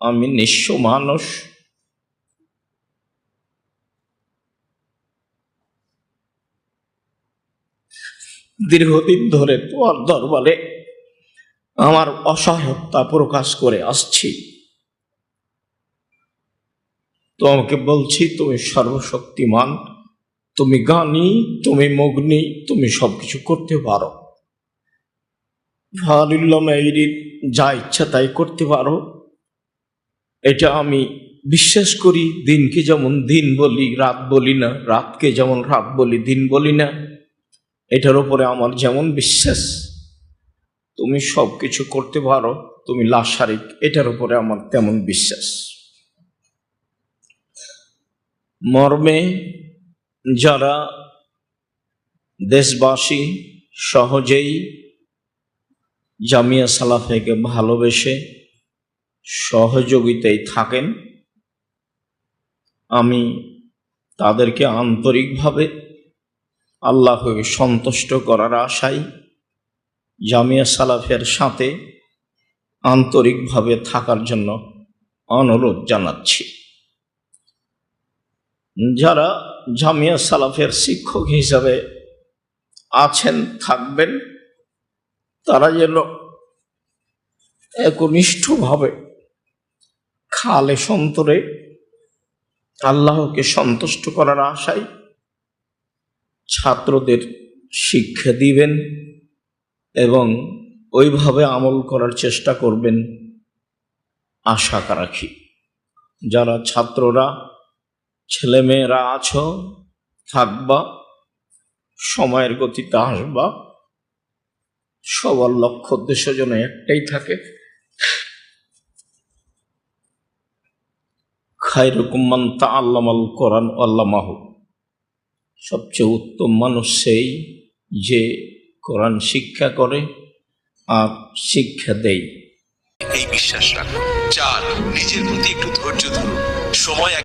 আমি নিঃস্ব মানুষ। দীর্ঘদিন ধরে তোমার দরবারে আমার অসহায়তা প্রকাশ করে আসছি। তোমাকে বলছি, তুমি সর্বশক্তিমান, তুমি জ্ঞানী, তুমি মগ্নী, তুমি সবকিছু করতে পারো। যা ইচ্ছা তাই করতে পারো, এটা আমি বিশ্বাস করি। দিনকে যেমন দিন বলি, রাত বলি না, রাতকে যেমন রাত বলি, দিন বলি না। এটার উপরে আমার যেমন বিশ্বাস, তুমি সবকিছু করতে পারো, তুমি লা শারিক, এটার উপরে আমার তেমন বিশ্বাস। মর্মে যারা দেশবাসী সহজেই জামিয়া সালাফিয়াকে ভালোবেসে সহযোগিতায় থাকেন, আমি তাদেরকে আন্তরিকভাবে আল্লাহকে সন্তুষ্ট করার আশায় জামিয়া সালাফিয়ার সাথে আন্তরিকভাবে থাকার জন্য অনুরোধ জানাচ্ছি। যারা জামিয়া সালাফিয়ার শিক্ষক হিসাবে আছেন, থাকবেন, তারা যেন একনিষ্ঠভাবে খালে সন্তরে আল্লাহকে সন্তুষ্ট করার আশায় ছাত্রদের শিক্ষা দিবেন এবং ওইভাবে আমল করার চেষ্টা করবেন, আশা রাখি। যারা ছাত্ররা, ছেলেমেয়েরা আছো, থাকবা, সময়ের গতিতে আসবা, সবার লক্ষ্য উদ্দেশ্য যেন একটাই থাকে, খায়রুকুম মান তাআল্লামাল কোরআন ওয়া আল্লামাহু। সবচেয়ে উত্তম মানুষ সেই যে কোরআন শিক্ষা করে আর শিক্ষা দেয়। এই বিশ্বাস রাখুন। 4, নিজের প্রতি একটু ধৈর্য ধরুন। সময়